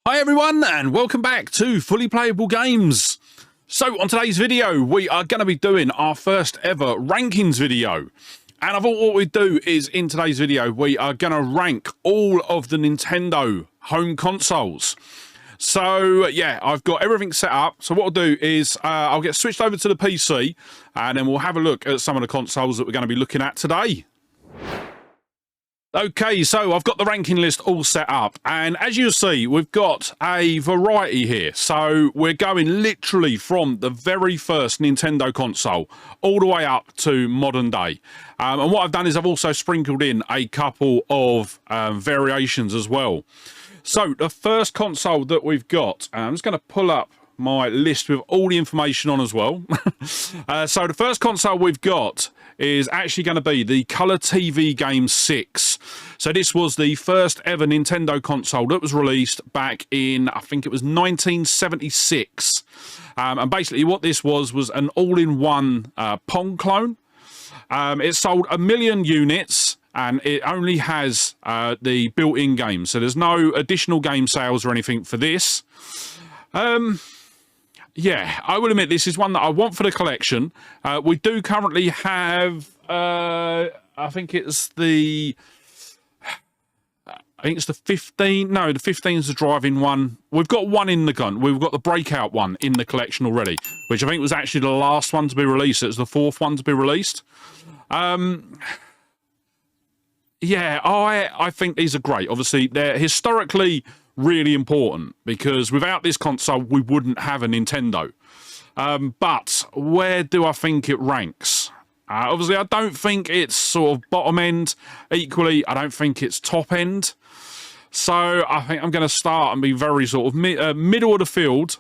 Hi everyone, and welcome back to Fully Playable Games. So on today's video, we are going to be doing our first ever rankings video. And I thought what we'd do is, in today's video, we are going to rank all of the Nintendo home consoles. So yeah, I've got everything set up. So what I'll do is I'll get switched over to the PC, and then we'll have a look at some of the consoles that we're going to be looking at today. Okay, so I've got the ranking list all set up, and as you'll see, we've got a variety here. So we're going literally from the very first Nintendo console all the way up to modern day. And what I've done is I've also sprinkled in a couple of variations as well. So the first console that we've got, I'm just going to pull up my list with all the information on as well. So the first console we've got is actually going to be the Color TV Game 6. So this was the first ever Nintendo console that was released back in, I think it was 1976. And basically what this was an all-in-one Pong clone. It sold 1 million units, and it only has the built-in game. So there's no additional game sales or anything for this. Yeah, I will admit this is one that I want for the collection. We do currently have, I think it's the 15. No, the 15 is the driving one. We've got one in the gun. We've got the breakout one in the collection already, which I think was actually the last one to be released. It was the fourth one to be released. Yeah, I think these are great. Obviously, they're historically really important, because without this console we wouldn't have a Nintendo. But where do I think it ranks? Obviously I don't think it's sort of bottom end. Equally, I don't think it's top end. So I think I'm going to start and be very sort of middle of the field,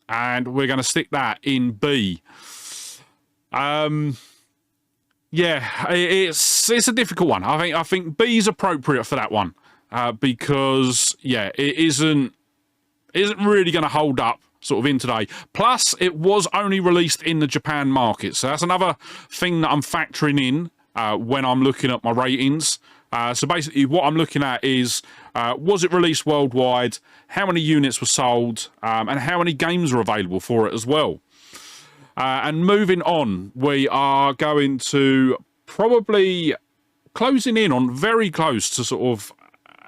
and we're going to stick that in B. Yeah, it's a difficult one. I think B is appropriate for that one. Because yeah, it isn't really going to hold up sort of in today. Plus, it was only released in the Japan market, so that's another thing that I'm factoring in when I'm looking at my ratings. So basically, what I'm looking at is was it released worldwide, how many units were sold, and how many games are available for it as well. And moving on, we are going to probably closing in on very close to sort of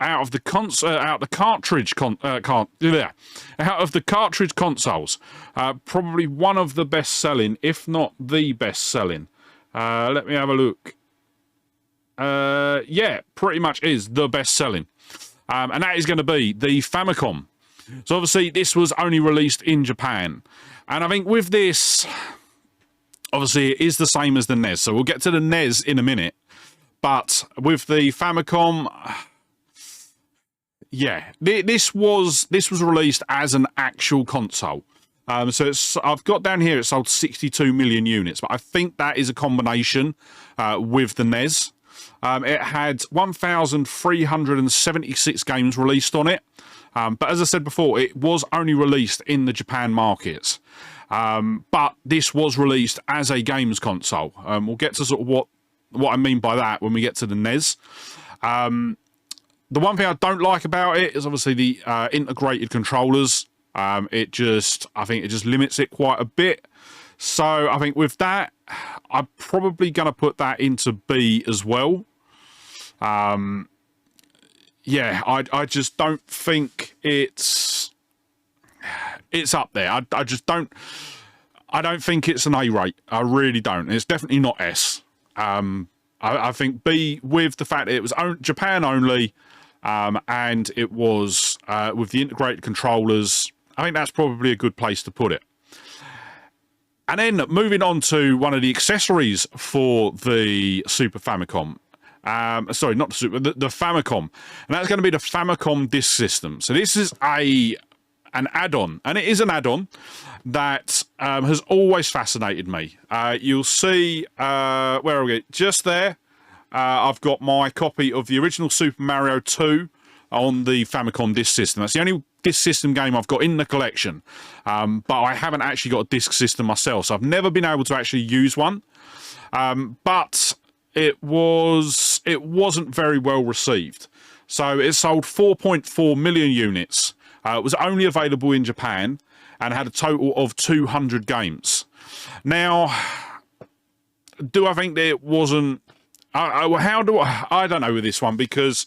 out of the cartridge consoles, probably one of the best selling, if not the best selling. Let me have a look. Yeah, pretty much is the best selling, and that is going to be the Famicom. So obviously this was only released in Japan, and I think with this, obviously it is the same as the NES. So we'll get to the NES in a minute, but with the Famicom, yeah, this was released as an actual console. So I've got down here it sold 62 million units, but I think that is a combination with the NES. It had 1,376 games released on it. But as I said before, it was only released in the Japan markets. But this was released as a games console. We'll get to sort of what I mean by that when we get to the NES. The one thing I don't like about it is obviously the integrated controllers. I think it just limits it quite a bit. So I think with that, I'm probably going to put that into B as well. Yeah, I just don't think it's up there. I don't think it's an A rate. I really don't. It's definitely not S. I think B, with the fact that it was Japan only, and it was with the integrated controllers, I think that's probably a good place to put it. And then moving on to one of the accessories for the Super Famicom. Sorry, not the Super, the Famicom. And that's going to be the Famicom Disk System. So this is an add-on, and it is an add-on that has always fascinated me. You'll see, where are we? Just there. I've got my copy of the original Super Mario 2 on the Famicom Disk System. That's the only Disk System game I've got in the collection, but I haven't actually got a Disk System myself, so I've never been able to actually use one. But it wasn't very well received. So it sold 4.4 million units, It was only available in Japan and had a total of 200 games. Now, do I think that it wasn't... I don't know with this one, because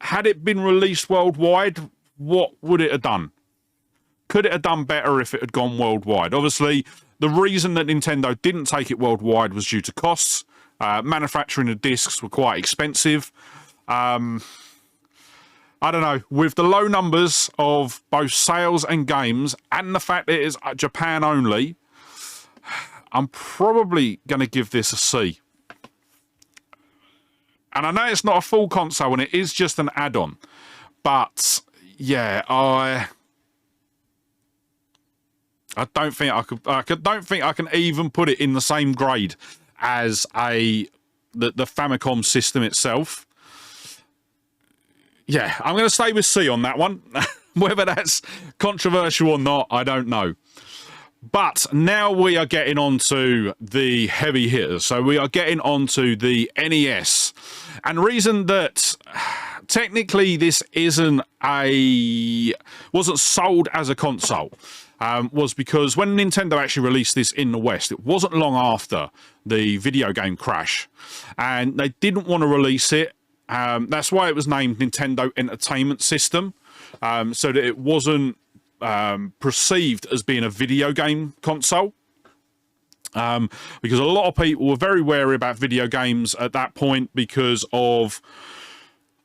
had it been released worldwide, what would it have done? Could it have done better if it had gone worldwide? Obviously, the reason that Nintendo didn't take it worldwide was due to costs. Manufacturing the discs were quite expensive. I don't know. With the low numbers of both sales and games, and the fact that it is Japan only, I'm probably going to give this a C. And I know it's not a full console, and it is just an add-on. But, yeah, I don't think I can even put it in the same grade as the Famicom system itself. Yeah, I'm going to stay with C on that one. Whether that's controversial or not, I don't know. But now we are getting on to the heavy hitters. So we are getting on to the NES. And the reason that technically this wasn't sold as a console was because when Nintendo actually released this in the West, it wasn't long after the video game crash. And they didn't want to release it. That's why it was named Nintendo Entertainment System, so that it wasn't perceived as being a video game console. Because a lot of people were very wary about video games at that point because of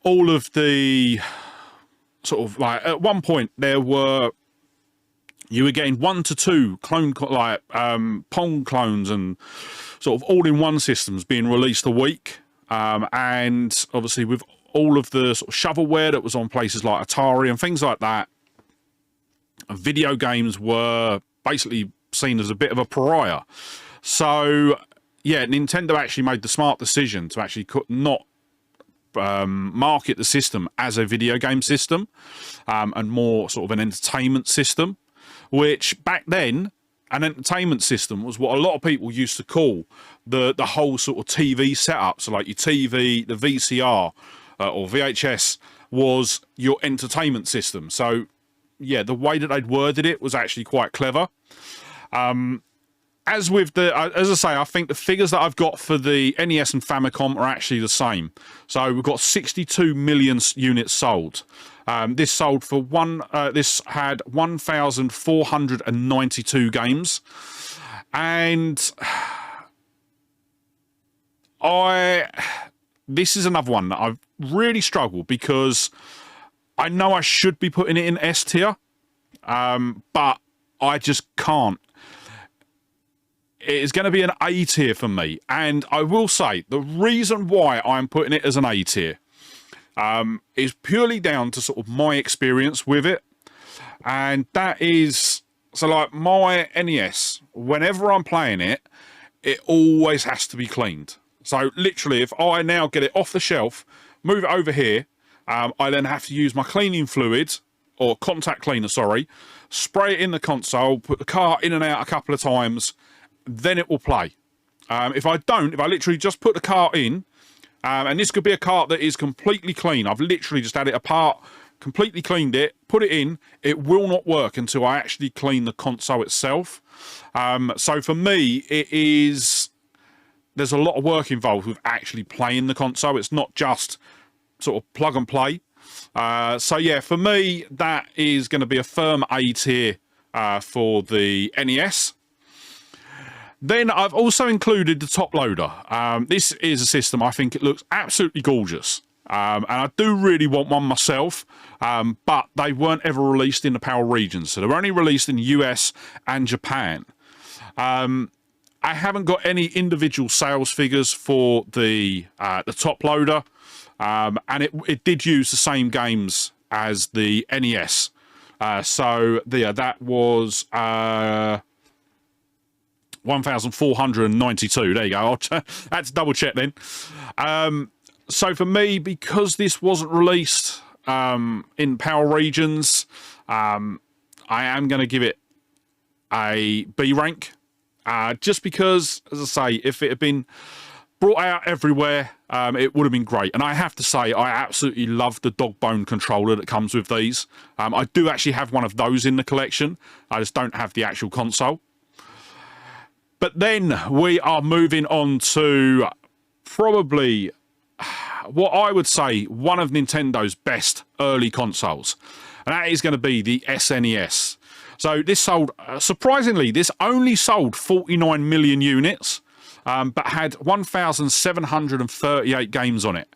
all of the sort of like, at one point you were getting 1 to 2 clone Pong clones and sort of all-in-one systems being released a week. And obviously with all of the sort of shovelware that was on places like Atari and things like that, video games were basically seen as a bit of a pariah. So, yeah, Nintendo actually made the smart decision to actually not market the system as a video game system, and more sort of an entertainment system, which back then, an entertainment system was what a lot of people used to call the whole sort of TV setup. So like your TV, the VCR or VHS was your entertainment system. So yeah, the way that they'd worded it was actually quite clever. As I say, I think the figures that I've got for the NES and Famicom are actually the same. So we've got 62 million units sold. This sold for this had 1,492 games, and this is another one that I've really struggled, because I know I should be putting it in S tier, but I just can't. It is going to be an A tier for me, and I will say the reason why I'm putting it as an A tier is purely down to sort of my experience with it. And that is, so like my NES, whenever I'm playing it, it always has to be cleaned. So literally, if I now get it off the shelf, move it over here, I then have to use my cleaning fluid, or contact cleaner, sorry, spray it in the console, put the cart in and out a couple of times, then it will play. If I literally just put the cart in, and this could be a cart that is completely clean. I've literally just had it apart, completely cleaned it, put it in. It will not work until I actually clean the console itself. So for me, there's a lot of work involved with actually playing the console. It's not just sort of plug and play. So yeah, for me, that is going to be a firm A tier for the NES. Then I've also included the Top Loader. This is a system, I think it looks absolutely gorgeous. And I do really want one myself, but they weren't ever released in the PAL regions. So they were only released in the US and Japan. I haven't got any individual sales figures for the Top Loader. And it did use the same games as the NES. So yeah, that was 1,492. There you go. I had to double check then. So for me, because this wasn't released in PAL regions, I am going to give it a B rank. Just because, as I say, if it had been brought out everywhere, it would have been great. And I have to say, I absolutely love the dog bone controller that comes with these. I do actually have one of those in the collection. I just don't have the actual console. But then we are moving on to probably what I would say one of Nintendo's best early consoles. And that is going to be the SNES. So this sold, surprisingly, this only sold 49 million units, but had 1,738 games on it.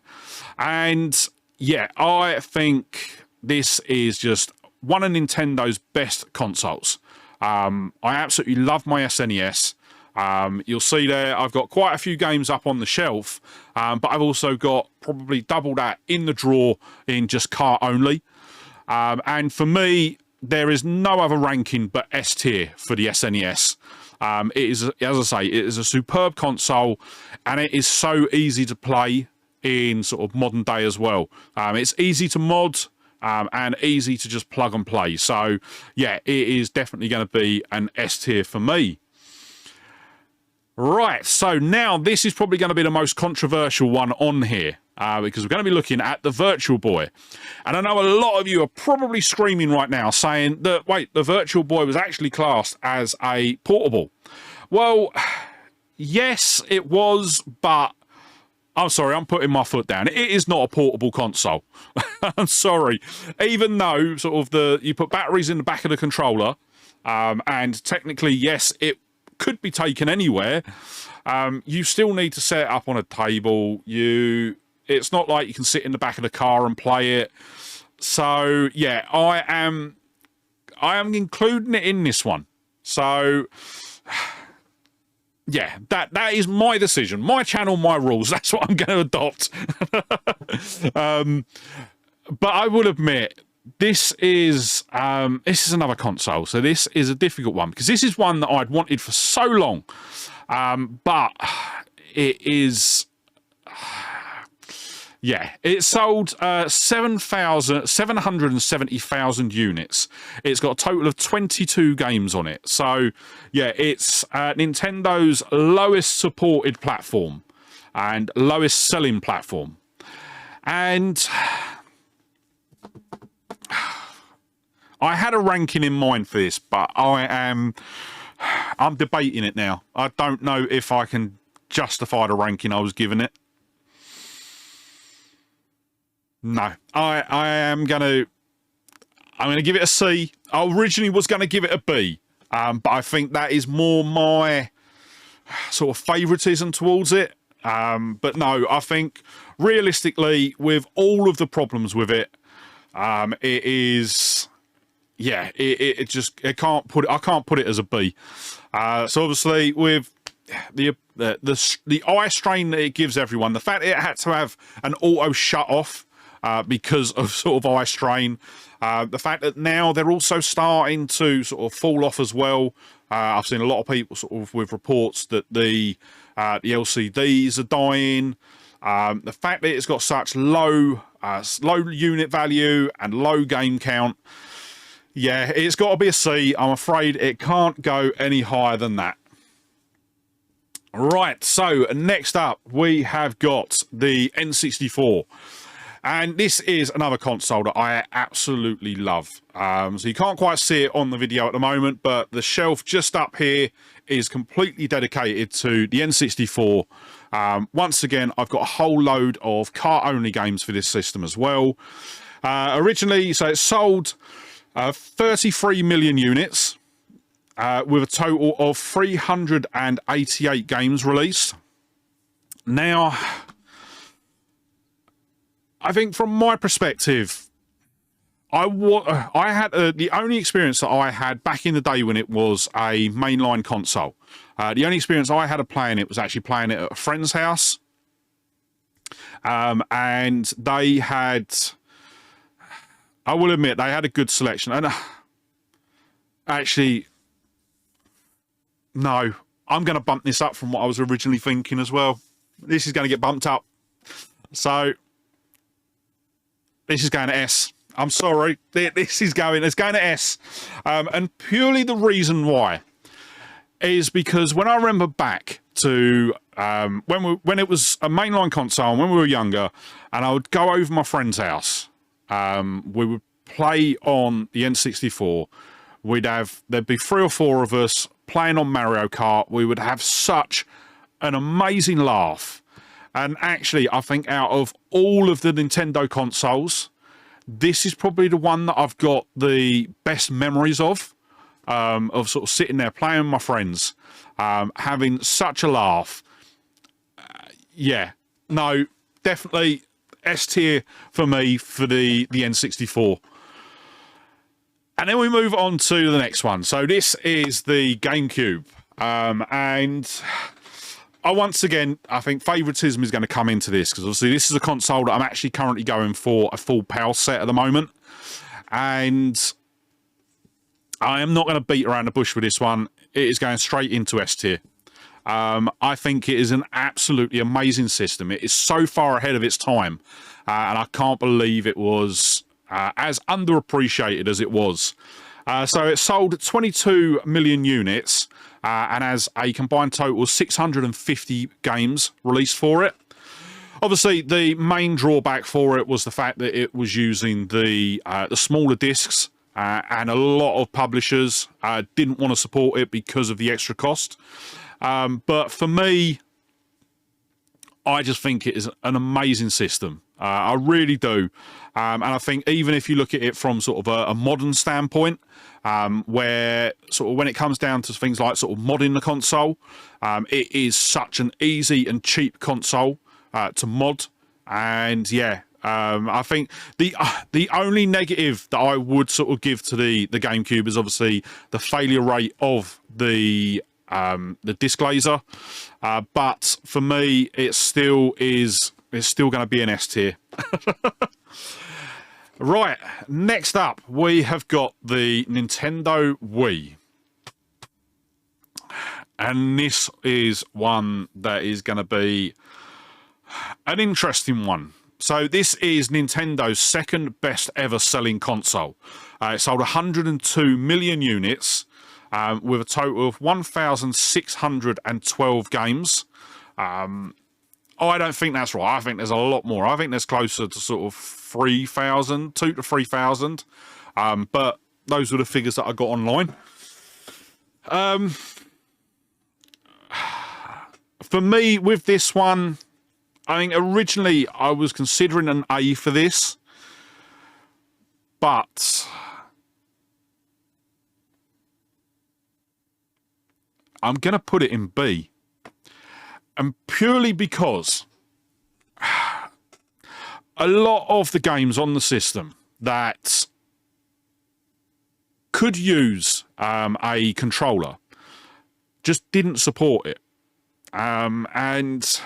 And yeah, I think this is just one of Nintendo's best consoles. I absolutely love my SNES. You'll see there, I've got quite a few games up on the shelf, but I've also got probably double that in the drawer in just cart only. And for me, there is no other ranking but S tier for the SNES. It is, as I say, it is a superb console, and it is so easy to play in sort of modern day as well. It's easy to mod and easy to just plug and play. So yeah, it is definitely going to be an S tier for me. Right, so now this is probably going to be the most controversial one on here, because we're going to be looking at the Virtual Boy. And I know a lot of you are probably screaming right now saying that, wait, the Virtual Boy was actually classed as a portable. Well, yes, it was, but I'm sorry, I'm putting my foot down. It is not a portable console. I'm sorry. Even though sort of you put batteries in the back of the controller, and technically, yes, it could be taken anywhere, you still need to set it up on a table. It's not like you can sit in the back of the car and play it. So yeah, I am including it in this one. So yeah, that is my decision, my channel, my rules. That's what I'm going to adopt. But I will admit, this is another console, so this is a difficult one because this is one that I'd wanted for so long, but it is, yeah, it sold 770,000 units. It's got a total of 22 games on it. So yeah, it's Nintendo's lowest supported platform and lowest selling platform, and I had a ranking in mind for this, but I'm debating it now. I don't know if I can justify the ranking I was giving it. No, I'm gonna give it a C. I originally was gonna give it a B, but I think that is more my sort of favoritism towards it. But no, I think realistically, with all of the problems with it, it is. Yeah, I can't put it as a B. So obviously with the eye strain that it gives everyone, the fact that it had to have an auto shut off because of sort of eye strain, the fact that now they're also starting to sort of fall off as well. I've seen a lot of people sort of with reports that the LCDs are dying. The fact that it's got such low unit value and low game count. Yeah, it's got to be a C. I'm afraid it can't go any higher than that. Right, so next up we have got the N64. And this is another console that I absolutely love. So you can't quite see it on the video at the moment, but the shelf just up here is completely dedicated to the N64. Once again, I've got a whole load of cart-only games for this system as well. Originally, so it sold 33 million units with a total of 388 games released. Now, I think from my perspective, I had the only experience that I had back in the day when it was a mainline console. The only experience I had of playing it was actually playing it at a friend's house, and they had. I will admit they had a good selection, and actually, no, I'm going to bump this up from what I was originally thinking as well. This is going to get bumped up, so this is going to S. I'm sorry, it's going to S, and purely the reason why is because when I remember back to when it was a mainline console, when we were younger, and I would go over my friend's house. We would play on the N64. There'd be 3 or 4 of us playing on Mario Kart. We would have such an amazing laugh. And actually, I think out of all of the Nintendo consoles, this is probably the one that I've got the best memories of sort of sitting there playing with my friends, having such a laugh. Yeah, no, definitely S tier for me for the N64. And then we move on to the next one. So this is the GameCube. And once again, I think favouritism is going to come into this, because obviously this is a console that I'm actually currently going for a full PAL set at the moment. And I am not going to beat around the bush with this one. It is going straight into S tier. I think it is an absolutely amazing system. It is so far ahead of its time. And I can't believe it was as underappreciated as it was. So it sold 22 million units and has a combined total of 650 games released for it. Obviously, the main drawback for it was the fact that it was using the smaller discs, and a lot of publishers didn't want to support it because of the extra cost. But for me, I just think it is an amazing system. I really do. And I think even if you look at it from sort of a modern standpoint, where sort of when it comes down to things like sort of modding the console, it is such an easy and cheap console to mod. And yeah, I think the only negative that I would sort of give to the GameCube is obviously the failure rate of the disc laser. But for me, it's still going to be an S tier. Right, next up, we have got the Nintendo Wii. And this is one that is going to be an interesting one. So this is Nintendo's second best ever selling console. It sold 102 million units with a total of 1,612 games. I don't think that's right. I think there's a lot more. I think there's closer to sort of 3,000, 2,000 to 3,000. But those were the figures that I got online. For me, with this one, I think originally I was considering an A for this. But I'm going to put it in B. And purely because a lot of the games on the system that could use a controller just didn't support it. And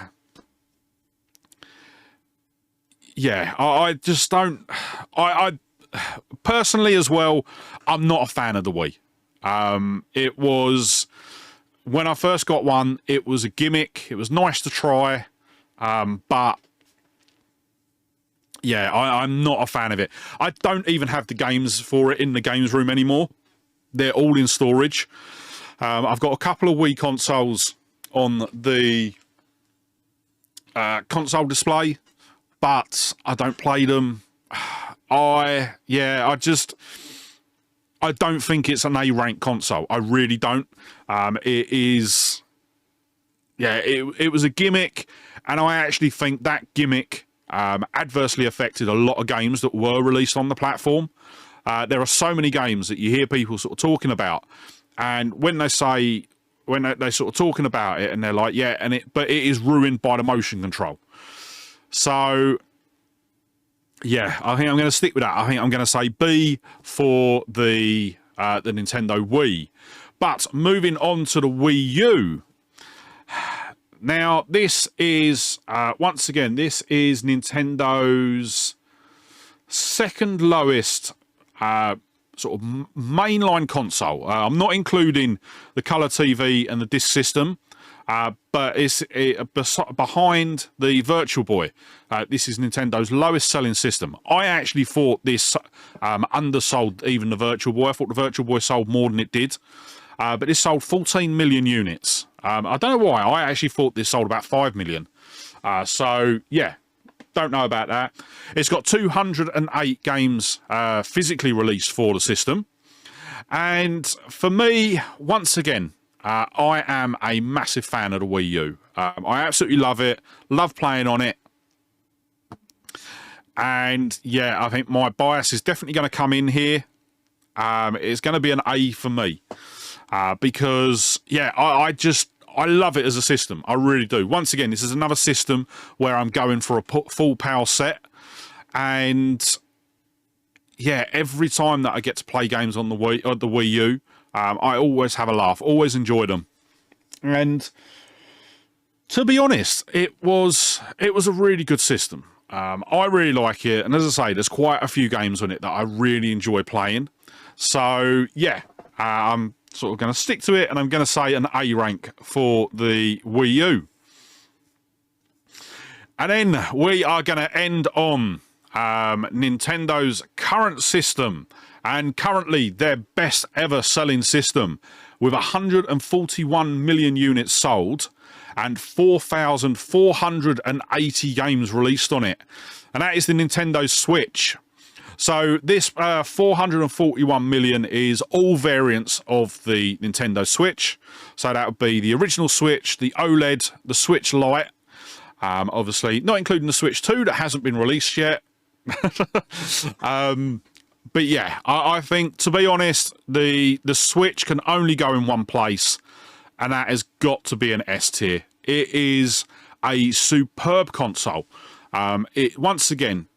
yeah, I just don't... I personally as well, I'm not a fan of the Wii. It was... When I first got one, it was a gimmick. It was nice to try, but yeah, I'm not a fan of it. I don't even have the games for it in the games room anymore. They're all in storage. I've got a couple of Wii consoles on the console display, but I don't play them. I don't think it's an A-rank console. I really don't. It is... Yeah, it was a gimmick, and I actually think that gimmick adversely affected a lot of games that were released on the platform. There are so many games that you hear people sort of talking about, and when they say... When they're sort of talking about it, and they're like, yeah, but it is ruined by the motion control. So... Yeah, I think I'm going to stick with that. I think I'm going to say B for the Nintendo Wii. But moving on to the Wii U. Now, this is, once again, this is Nintendo's second lowest sort of mainline console. I'm not including the colour TV and the disc system. But it's behind the Virtual Boy. This is Nintendo's lowest selling system. I actually thought this undersold even the Virtual Boy. I thought the Virtual Boy sold more than it did. But this sold 14 million units. I don't know why. I actually thought this sold about 5 million. So, yeah, don't know about that. It's got 208 games physically released for the system. And for me, once again, I am a massive fan of the Wii U. I absolutely love it. Love playing on it. And, yeah, I think my bias is definitely going to come in here. It's going to be an A for me. Because, yeah, I love it as a system. I really do. Once again, this is another system where I'm going for a full power set. And, yeah, every time that I get to play games on the Wii U, I always have a laugh. Always enjoy them. And to be honest, it was a really good system. I really like it. And as I say, there's quite a few games on it that I really enjoy playing. So, yeah, I'm sort of going to stick to it, and I'm going to say an A rank for the Wii U. And then we are going to end on Nintendo's current system, and currently their best ever selling system, with 141 million units sold and 4,480 games released on it. And that is the Nintendo Switch. So this 441 million is all variants of the Nintendo Switch. So that would be the original Switch, the OLED, the Switch Lite, obviously not including the Switch 2 that hasn't been released yet. But yeah, I think, to be honest, the Switch can only go in one place, and that has got to be an S tier. It is a superb console. Once again,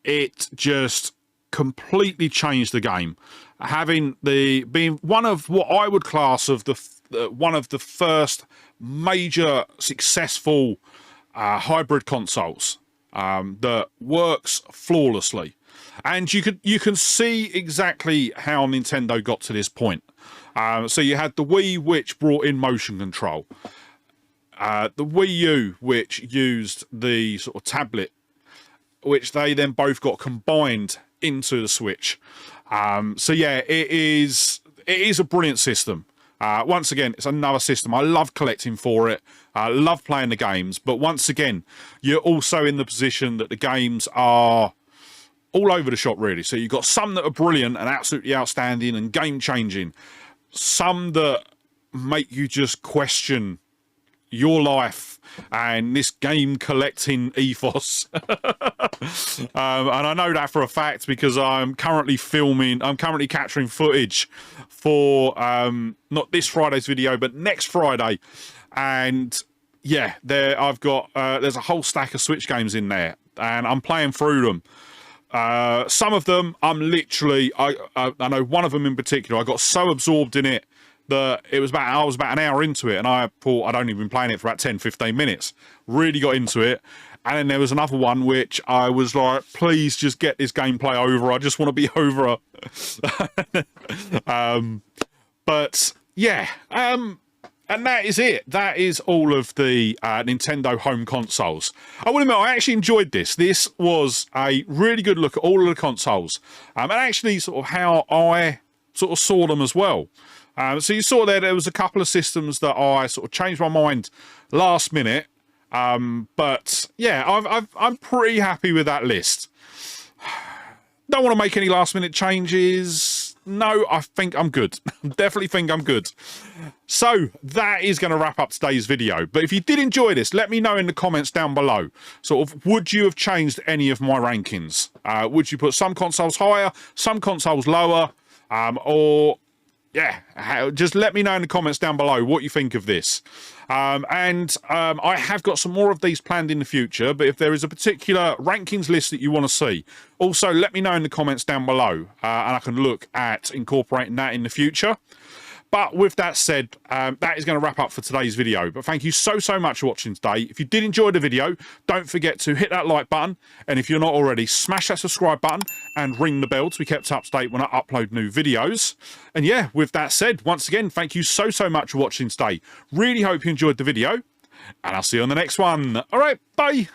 it just completely changed the game. Being one of what I would class of one of the first major successful hybrid consoles that works flawlessly, and you can see exactly how Nintendo got to this point. So you had the Wii, which brought in motion control. The Wii U, which used the sort of tablet, which they then both got combined into the Switch. So yeah, it is a brilliant system. Once again, it's another system. I love collecting for it. I love playing the games. But once again, you're also in the position that the games are all over the shop, really. So you've got some that are brilliant and absolutely outstanding and game-changing. Some that make you just question your life and this game collecting ethos. And I know that for a fact because I'm currently capturing footage for not this Friday's video, but next Friday. And yeah, there's a whole stack of Switch games in there, and I'm playing through them. Some of them I'm literally, I know one of them in particular, I got so absorbed in it that I was about an hour into it, and I thought I'd only been playing it for about 10-15 minutes. Really got into it. And then there was another one which I was like, please just get this gameplay over. I just want to be over it. But yeah, and that is it. That is all of the Nintendo home consoles. I will admit, I actually enjoyed this. This was a really good look at all of the consoles, and actually sort of how I sort of saw them as well. So you saw there was a couple of systems that I sort of changed my mind last minute. But yeah, I'm pretty happy with that list. Don't want to make any last minute changes. No, I think I'm good. Definitely think I'm good. So that is going to wrap up today's video. But if you did enjoy this, let me know in the comments down below. Sort of, would you have changed any of my rankings? Would you put some consoles higher, some consoles lower, or yeah, just let me know in the comments down below what you think of this. I have got some more of these planned in the future, but if there is a particular rankings list that you want to see, also let me know in the comments down below, and I can look at incorporating that in the future. But with that said, that is going to wrap up for today's video. But thank you so much for watching today. If you did enjoy the video, don't forget to hit that like button. And if you're not already, smash that subscribe button and ring the bell to be kept up to date when I upload new videos. And yeah, with that said, once again, thank you so much for watching today. Really hope you enjoyed the video, and I'll see you on the next one. All right, bye.